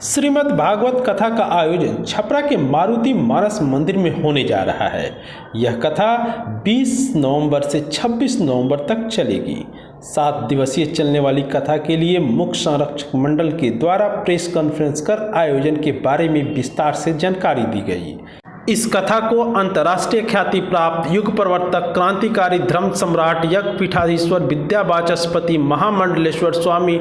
श्रीमद् भागवत कथा का आयोजन छपरा के मारुति मानस मंदिर में होने जा रहा है। यह कथा 20 नवंबर से 26 नवंबर तक चलेगी। 7 दिवसीय चलने वाली कथा के लिए मुख्य संरक्षक मंडल के द्वारा प्रेस कॉन्फ्रेंस कर आयोजन के बारे में विस्तार से जानकारी दी गई। इस कथा को अंतर्राष्ट्रीय ख्याति प्राप्त युग प्रवर्तक क्रांतिकारी धर्म सम्राट यज्ञ पीठाधीश्वर विद्यावाचस्पति महामंडलेश्वर स्वामी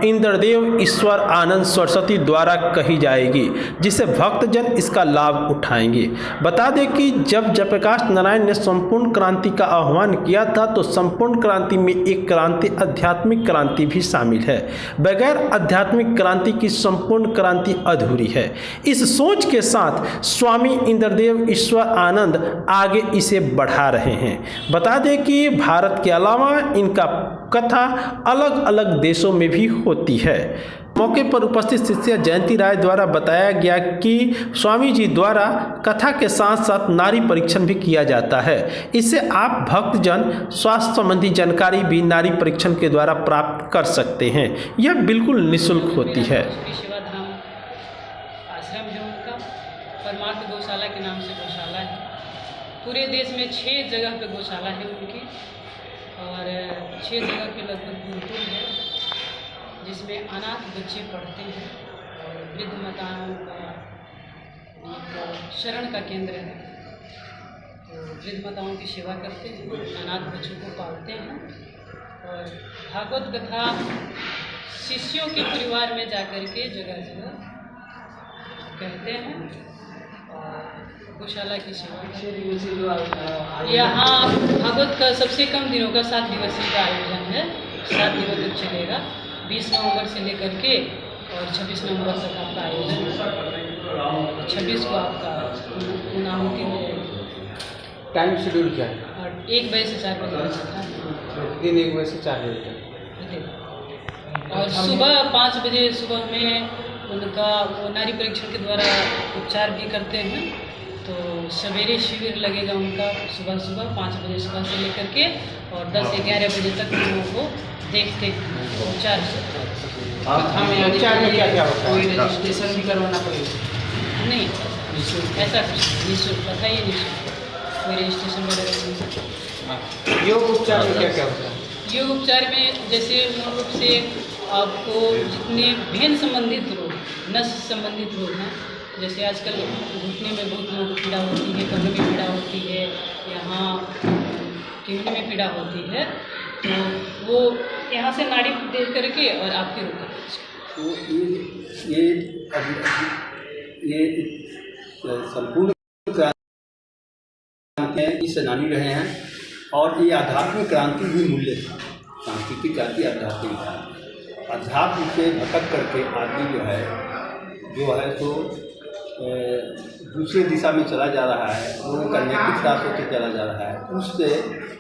इंद्रदेव ईश्वर आनंद सरस्वती द्वारा कही जाएगी, जिसे भक्तजन इसका लाभ उठाएंगे। बता दें कि जब जयप्रकाश नारायण ने संपूर्ण क्रांति का आह्वान किया था तो संपूर्ण क्रांति में एक क्रांति आध्यात्मिक क्रांति भी शामिल है। बगैर आध्यात्मिक क्रांति की संपूर्ण क्रांति अधूरी है। इस सोच के साथ स्वामी इंद्रदेव ईश्वर आनंद आगे इसे बढ़ा रहे हैं। बता दें कि भारत के अलावा इनका कथा अलग अलग देशों में भी होती है। मौके पर उपस्थित शिष्या जयंती राय द्वारा बताया गया कि स्वामी जी द्वारा कथा के साथ साथ नारी परीक्षण भी किया जाता है। इससे आप भक्तजन स्वास्थ्य संबंधी जानकारी भी नारी परीक्षण के द्वारा प्राप्त कर सकते हैं। यह बिल्कुल निःशुल्क होती है। आश्रम है उनका, परमार्थ गौशाला के नाम से गौशाला है। पूरे देश में 6 जगह पे गौशाला है उनकी और 6 जगह पे लगभग गुरुकुल है, जिसमें अनाथ बच्चे पढ़ते हैं और वृद्ध माताओं का एक शरण का केंद्र है। तो वृद्ध माताओं की सेवा करते हैं, अनाथ बच्चों को पालते हैं और भागवत कथा शिष्यों के परिवार में जाकर के जगह जगह कहते हैं और गौशाला की सेवा। यहाँ भागवत का सबसे कम दिनों का 7 दिवसीय का आयोजन है। 7 दिनों तक चलेगा। 20 नवंबर से लेकर के और 26 नवंबर तक आपका आयोजन है। 26 को आपका पूर्णाहुति हो जाएगी। टाइम शेड्यूल क्या है? और 1 बजे से 4 बजे तक है। दिन 1 बजे से 4 बजे तक। और सुबह 5 बजे सुबह में उनका वो नारी परीक्षण के द्वारा उपचार भी करते हैं। तो सवेरे शिविर लगेगा उनका सुबह 5 बजे सुबह से लेकर के और 10-11 बजे तक लोगों को देखते हैं उपचार से। उपचार में क्या क्या होता है? कोई रजिस्ट्रेशन भी करवाना पड़ेगा? नहीं, ऐसा कुछ निःशुल्क बताइए। निःशुल्क कोई रजिस्ट्रेशन वगैरह नहीं। योग उपचार में क्या क्या होता है? योग उपचार में जैसे मूल रूप से आपको जितने भेन संबंधित रोग, नस संबंधित रोग हैं, जैसे आजकल घुटने में बहुत लोगों को पीड़ा होती है, कमर में पीड़ा होती है, यहाँ किडनी में पीड़ा होती है, तो वो यहाँ से नाड़ी दे करके और आपके रोग का तो ये संपूर्ण क्रांति की सेनानी रहे हैं और ये आध्यात्मिक क्रांति भी मूल्य था। सांस्कृतिक क्रांति आध्यात्मिक था। अध्यात्म से भटक करके आदमी जो है तो दूसरी दिशा में चला जा रहा है, लोगों का नैतिक ह्रास होकर चला जा रहा है।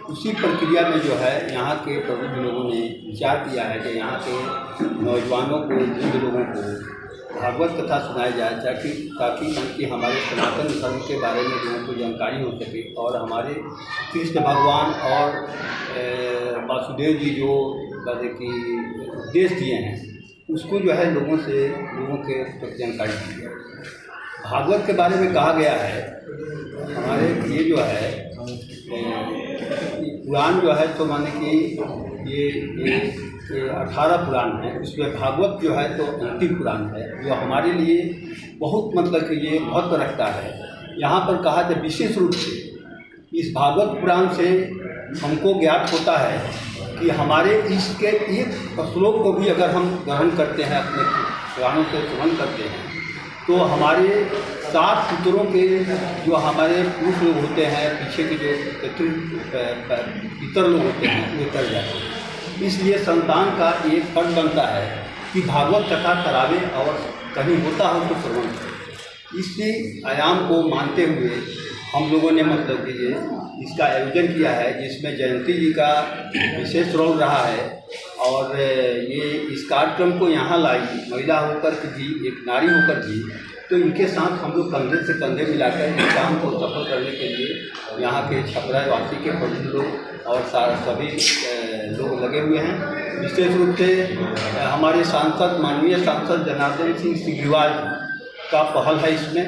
उसी प्रक्रिया में जो है यहाँ के प्रबुद्ध लोगों ने विचार किया है कि यहाँ के नौजवानों को, वृद्ध लोगों को भागवत कथा सुनाई जाए ताकि हमारे सनातन धर्म के बारे में लोगों को जानकारी हो सके और हमारे कृष्ण भगवान और वासुदेव जी जो कि उपदेश दिए हैं उसको जो है लोगों के प्रति जानकारी दी जाए। भागवत के बारे में कहा गया है, हमारे ये जो है पुराण जो है तो माने कि ये 18 पुराण है, उसमें भागवत जो है तो अंतिम पुराण है जो हमारे लिए बहुत मतलब कि ये महत्व रखता है। यहाँ पर कहा जाए विशेष रूप से इस भागवत पुराण से हमको ज्ञात होता है कि हमारे इसके एक श्लोक को भी अगर हम ग्रहण करते हैं, अपने पुराणों से श्रवण करते हैं, तो हमारे 7 पुत्रों के जो हमारे पुरुष लोग होते हैं, पीछे के जो पितर लोग होते हैं, वे कर जाते हैं। इसलिए संतान का एक फर्ज बनता है कि भागवत कथा करावे और कहीं होता हो तो श्रवण करें। इसी आयाम को मानते हुए हम लोगों ने मतलब कि ये इसका आयोजन किया है, जिसमें जयंती जी का विशेष रोल रहा है और ये इस कार्यक्रम को यहाँ लाई महिला होकर के भी, एक नारी होकर भी, तो इनके साथ हम लोग कंधे से कंधे मिलाकर इस काम को सफल करने के लिए यहाँ के छपरा वासी के प्रबुद्ध लोग और सभी लोग लगे हुए हैं। विशेष रूप से हमारे सांसद माननीय सांसद जनार्दन सिंह सिग्रीवाल का पहल है इसमें।